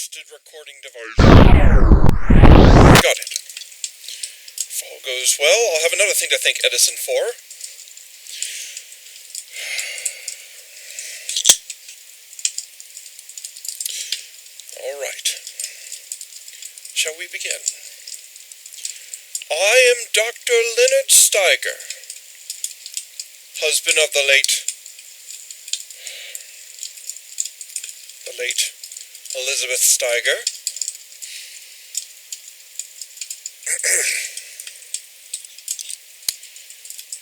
trusted recording device. Got it. If all goes well, I'll have another thing to thank Edison for. All right. Shall we begin? I am Dr. Leonard Steiger, husband of the late Elizabeth Steiger.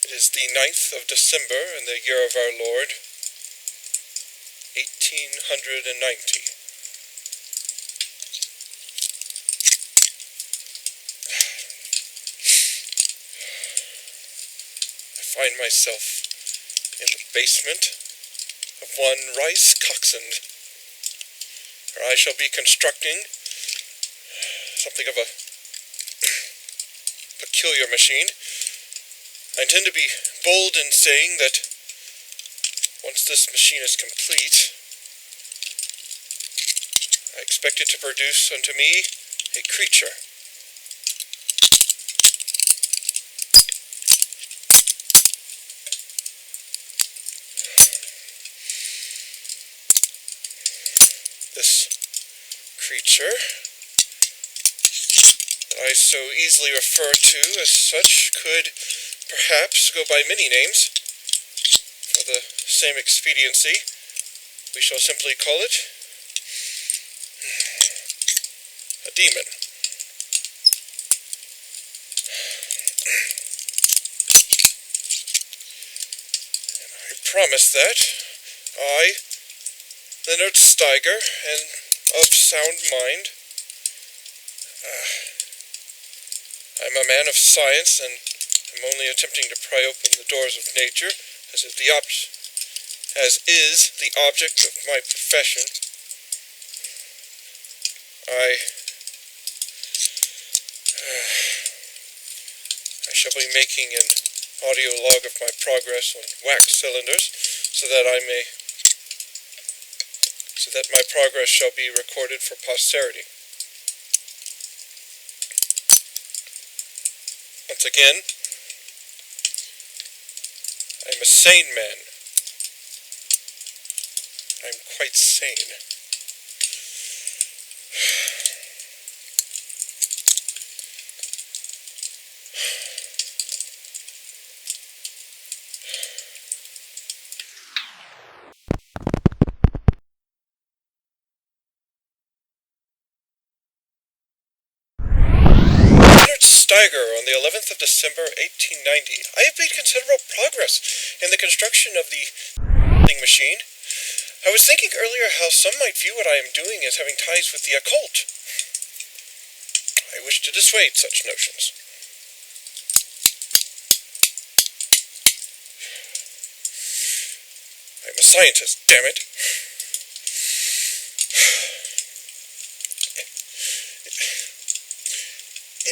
It is the 9th of December in the year of our Lord, 1890. I find myself in the basement of one Rice Coxswain, where I shall be constructing something of a peculiar machine. I intend to be bold in saying that once this machine is complete, I expect it to produce unto me a creature. This creature that I so easily refer to as such could perhaps go by many names. For the same expediency, we shall simply call it a demon. I promise that I, Leonard Steiger, and of sound mind, I'm a man of science, and I'm only attempting to pry open the doors of nature, as is the object of my profession. I shall be making an audio log of my progress on wax cylinders, so that my progress shall be recorded for posterity. Once again, I'm a sane man. I'm quite sane. Steiger on the 11th of December, 1890. I have made considerable progress in the construction of the machine. I was thinking earlier how some might view what I am doing as having ties with the occult. I wish to dissuade such notions. I'm a scientist, damn it.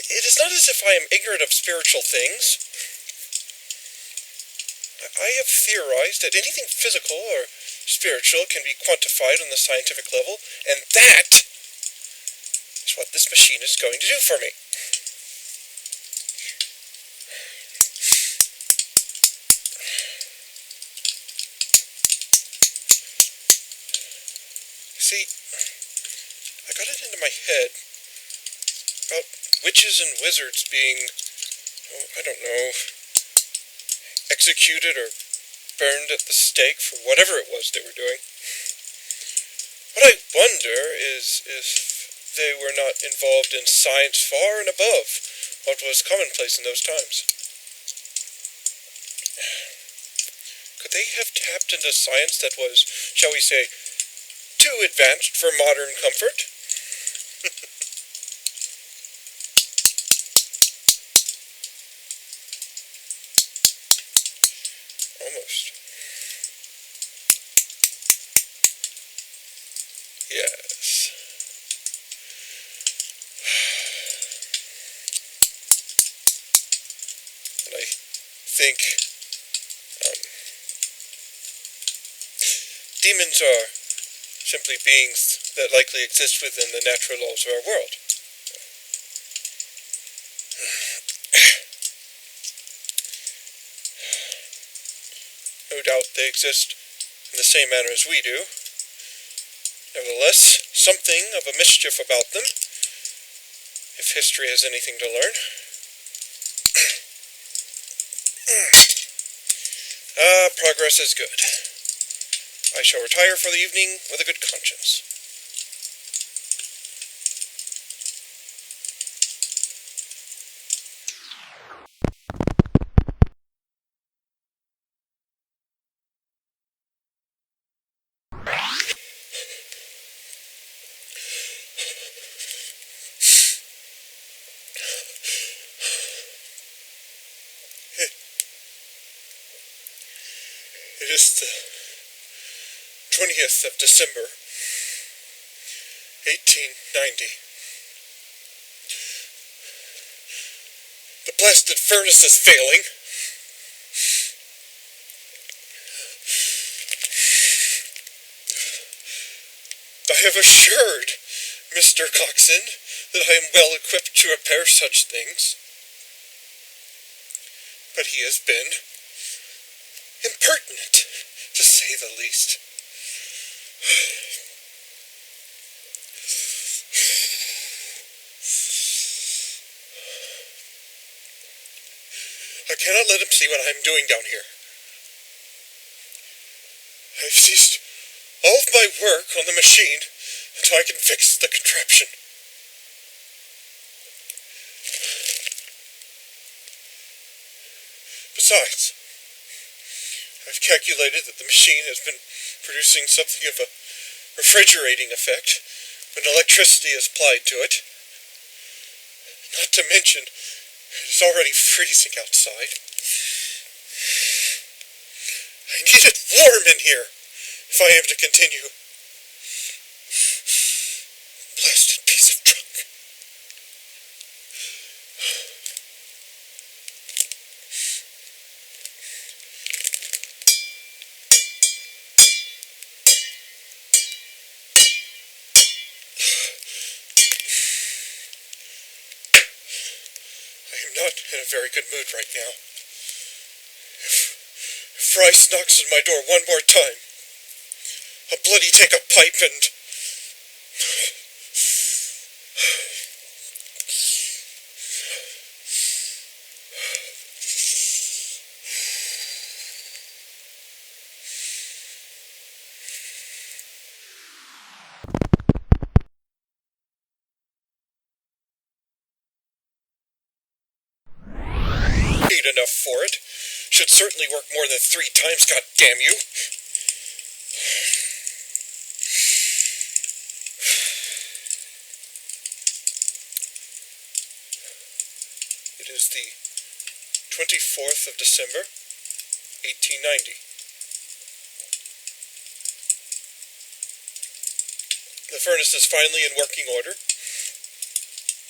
It is not as if I am ignorant of spiritual things. I have theorized that anything physical or spiritual can be quantified on the scientific level, and that is what this machine is going to do for me. See, I got it into my head about witches and wizards being, I don't know, executed or burned at the stake for whatever it was they were doing. What I wonder is if they were not involved in science far and above what was commonplace in those times. Could they have tapped into science that was, shall we say, too advanced for modern comfort? Almost. Yes. And I think demons are simply beings that likely exist within the natural laws of our world. No doubt they exist in the same manner as we do. Nevertheless, something of a mischief about them, if history has anything to learn. Progress is good. I shall retire for the evening with a good conscience. It is the 20th of December, 1890. The blasted furnace is failing. I have assured Mr. Coxon that I am well equipped to repair such things. But he has been impertinent, to say the least. I cannot let him see what I am doing down here. I have ceased all of my work on the machine until I can fix the contraption. Besides, I've calculated that the machine has been producing something of a refrigerating effect when electricity is applied to it. Not to mention, it's already freezing outside. I need it warm in here if I am to continue. Blasted piece of junk. I am not in a very good mood right now. If Rice knocks on my door one more time, I'll bloody take a pipe and... paid enough for it. Should certainly work more than 3 times, god damn you. It is the 24th of December, 1890. The furnace is finally in working order,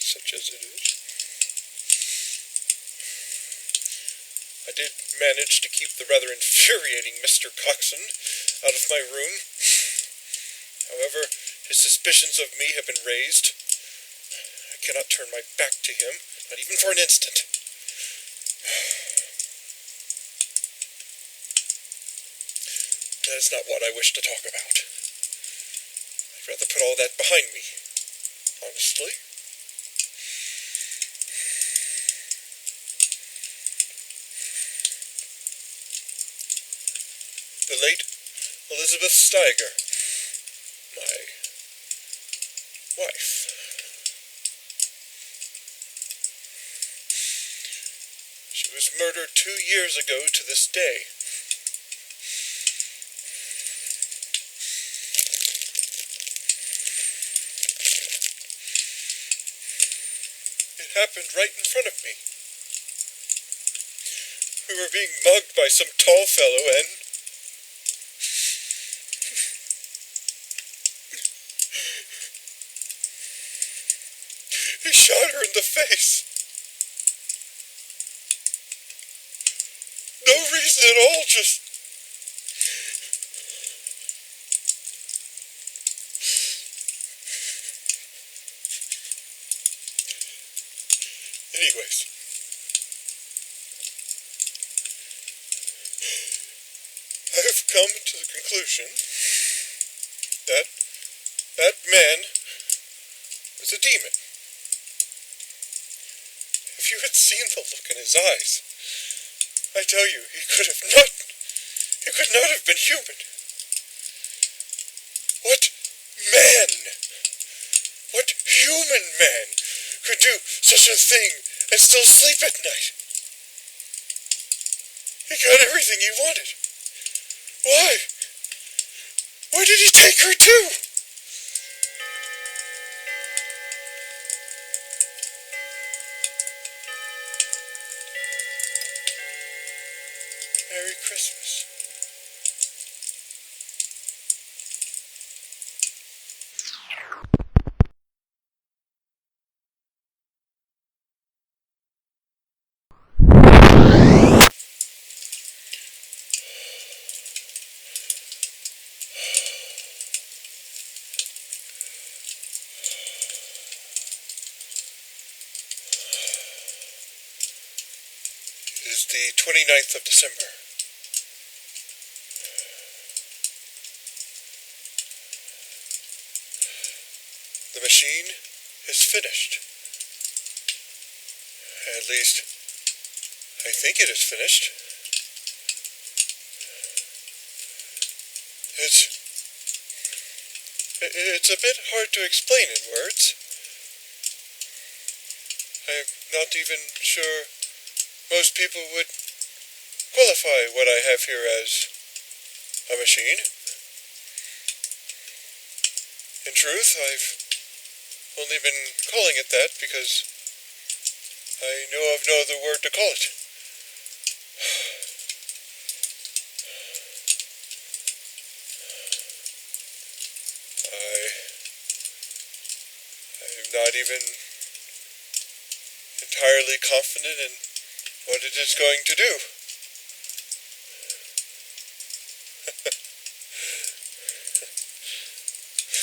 such as it is. I did manage to keep the rather infuriating Mr. Coxon out of my room. However, his suspicions of me have been raised. I cannot turn my back to him, not even for an instant. That is not what I wish to talk about. I'd rather put all that behind me, honestly. The late Elizabeth Steiger, my wife. She was murdered 2 years ago to this day. It happened right in front of me. We were being mugged by some tall fellow and... he shot her in the face. No reason at all, just... Anyways, I've come to the conclusion that that man was a demon. If you had seen the look in his eyes, I tell you, he could not have been human. What man, what human man could do such a thing and still sleep at night? He got everything he wanted. Why? Where did he take her to? Merry Christmas. It is the 29th of December. The machine is finished. At least, I think it is finished. It's a bit hard to explain in words. I'm not even sure most people would qualify what I have here as a machine. In truth, I've only been calling it that because I know of no other word to call it. I'm not even entirely confident in what it is going to do.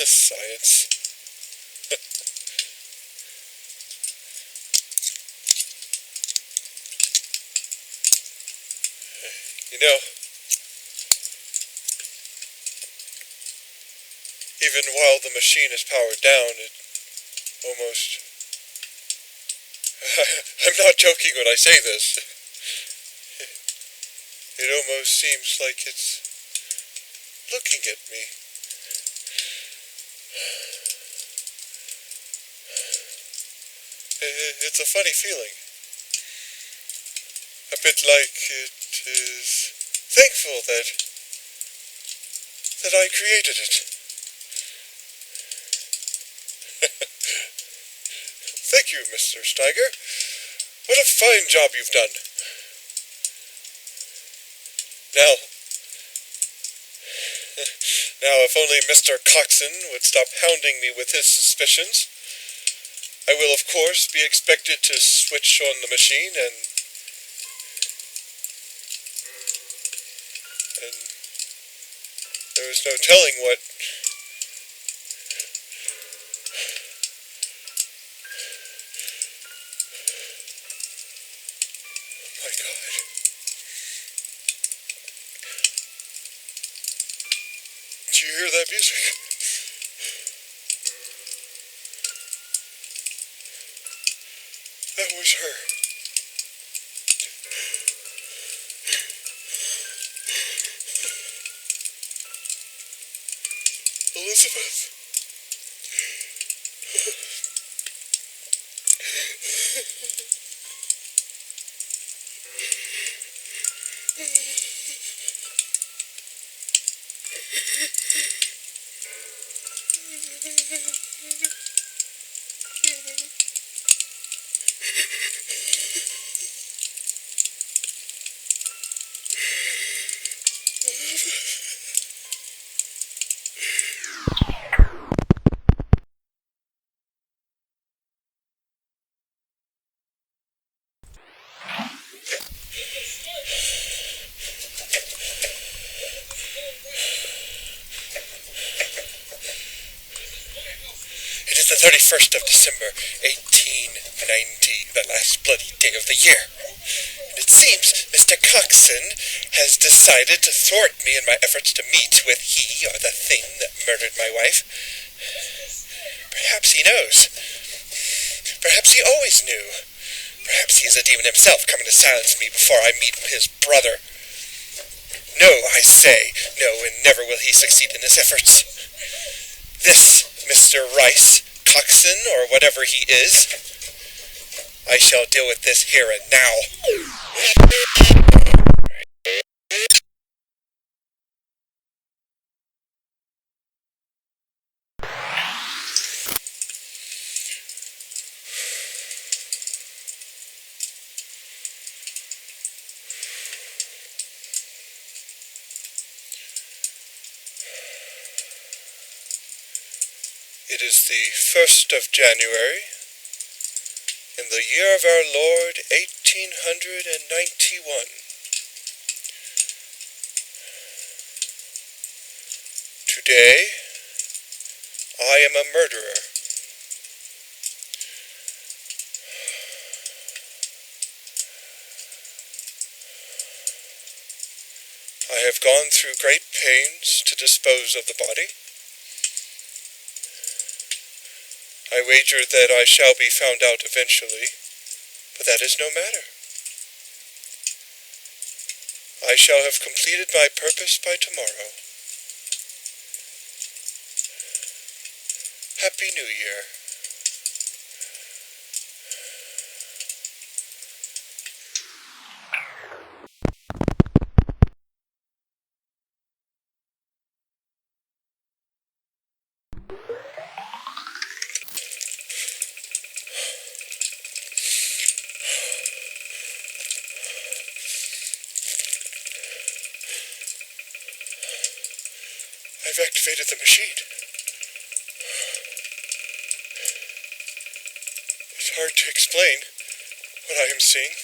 Science. You know, even while the machine is powered down, it almost... I'm not joking when I say this. It almost seems like it's looking at me. It's a funny feeling. A bit like it is thankful that I created it. Thank you, Mr. Steiger. What a fine job you've done. Now, if only Mr. Coxon would stop hounding me with his suspicions, I will, of course, be expected to switch on the machine and there was no telling what... Oh my God. Do you hear that music? That was her. Elizabeth. It is the 31st of December, 1890. the last bloody day of the year. And it seems Mr. Coxon has decided to thwart me in my efforts to meet with he or the thing that murdered my wife. Perhaps he knows. Perhaps he always knew. Perhaps he is a demon himself coming to silence me before I meet his brother. No, I say, no, and never will he succeed in his efforts. This Mr. Rice, Coxon, or whatever he is, I shall deal with this here and now. It is the 1st of January, in the year of our Lord, 1891. Today, I am a murderer. I have gone through great pains to dispose of the body. I wager that I shall be found out eventually, but that is no matter. I shall have completed my purpose by tomorrow. Happy New Year. I've activated the machine. It's hard to explain what I am seeing.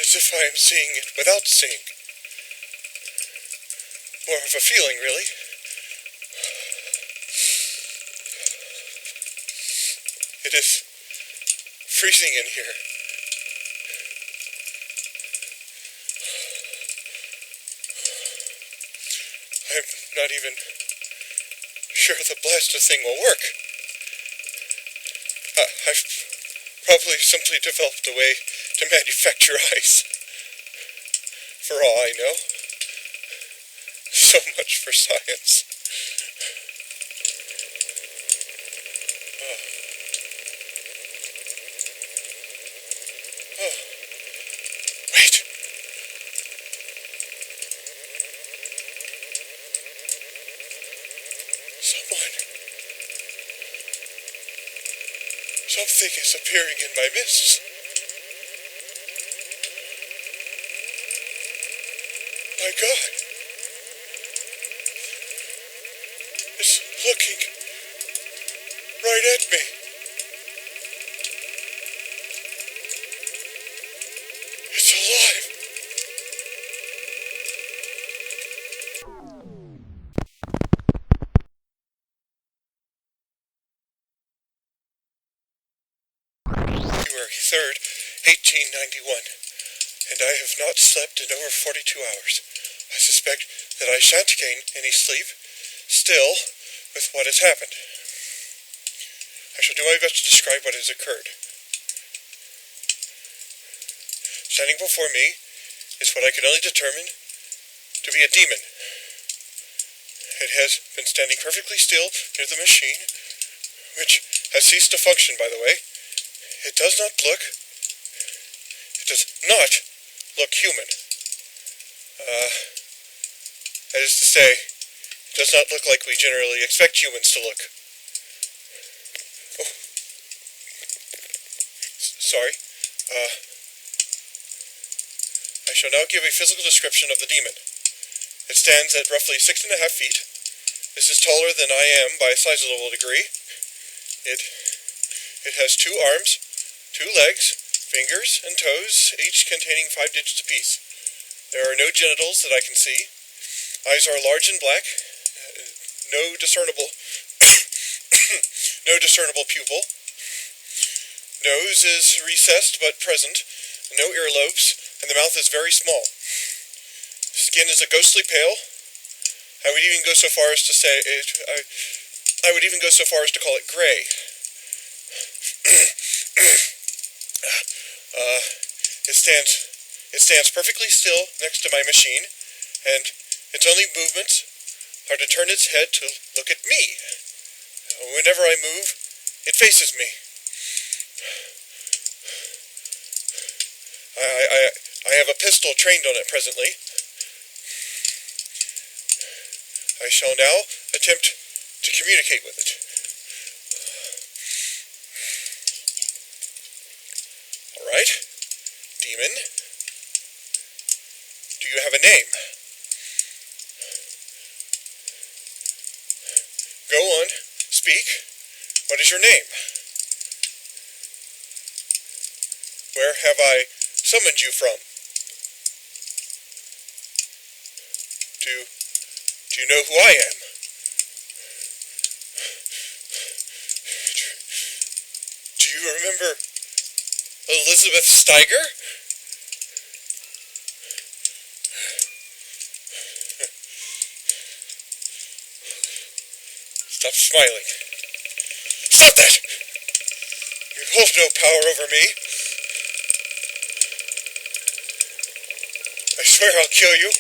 As if I am seeing it without seeing. More of a feeling, really. It is freezing in here. I'm not even sure the blasted thing will work. I've probably simply developed a way to manufacture ice. For all I know. So much for science. Oh. Wait. Something is appearing in my mists. My God. It's looking right at me. It's alive. January 3rd, 1891, and I have not slept in over 42 hours. I suspect that I shan't gain any sleep, still, with what has happened. I shall do my best to describe what has occurred. Standing before me is what I can only determine to be a demon. It has been standing perfectly still near the machine, which has ceased to function, by the way. It does not look human. That is to say, it does not look like we generally expect humans to look. Oh. Sorry. I shall now give a physical description of the demon. It stands at roughly 6.5 feet. This is taller than I am by a sizable degree. It has 2 arms, 2 legs, fingers, and toes, each containing 5 digits apiece. There are no genitals that I can see. Eyes are large and black. No discernible pupil. nose is recessed but present, no earlobes, and the mouth is very small. Skin is a ghostly pale. I would even go so far as to say I would even go so far as to call it gray. It stands perfectly still next to my machine, and its only movements are to turn its head to look at me. Whenever I move, it faces me. I have a pistol trained on it presently. I shall now attempt to communicate with it. All right, demon. Do you have a name? Go on, speak. What is your name? Where have I summoned you from? Do you know who I am? Do you remember Elizabeth Steiger? Stop smiling. Stop that! You hold no power over me. I swear I'll kill you.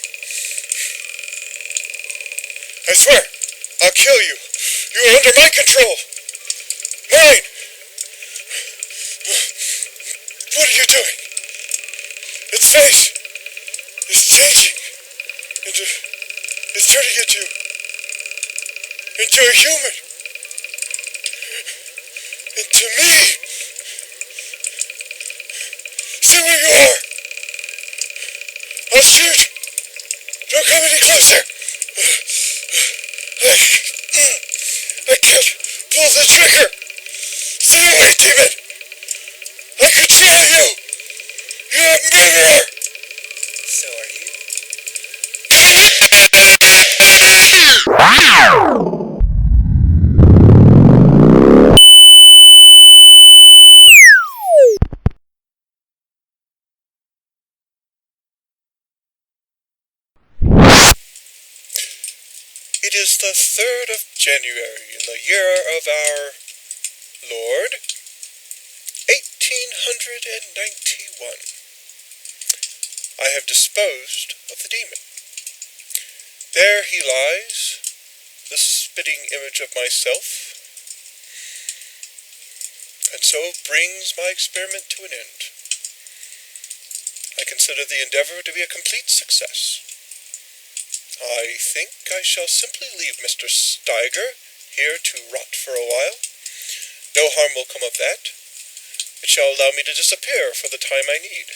I swear, I'll kill you. You are under my control. Mine! What are you doing? Its face is changing it's turning into a human. Into me. See where you are. I'll shoot. Don't come any closer. I can't pull the trigger. Stay away, demon. I control you. You're a murderer. So are you? It is the 3rd of January in the year of our Lord, 1891. I have disposed of the demon. There he lies, the spitting image of myself, and so brings my experiment to an end. I consider the endeavor to be a complete success. I think I shall simply leave Mr. Steiger here to rot for a while. No harm will come of that. It shall allow me to disappear for the time I need.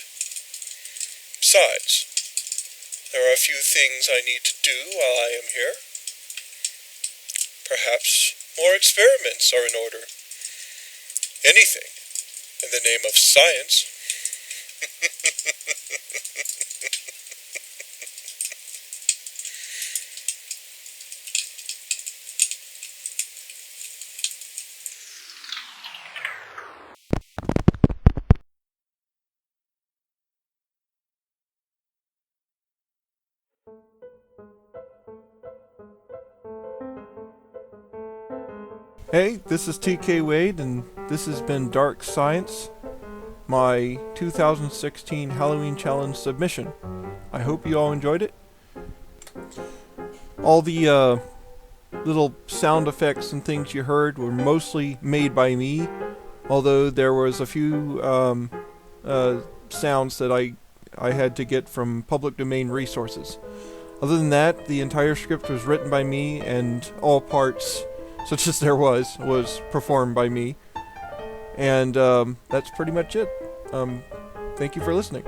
Besides, there are a few things I need to do while I am here. Perhaps more experiments are in order. Anything in the name of science. Hey, this is TK Wade, and this has been Dark Science, my 2016 Halloween Challenge submission. I hope you all enjoyed it. All the little sound effects and things you heard were mostly made by me, although there was a few sounds that I had to get from public domain resources. Other than that, the entire script was written by me, and all parts, such as there was performed by me. And that's pretty much it. Thank you for listening.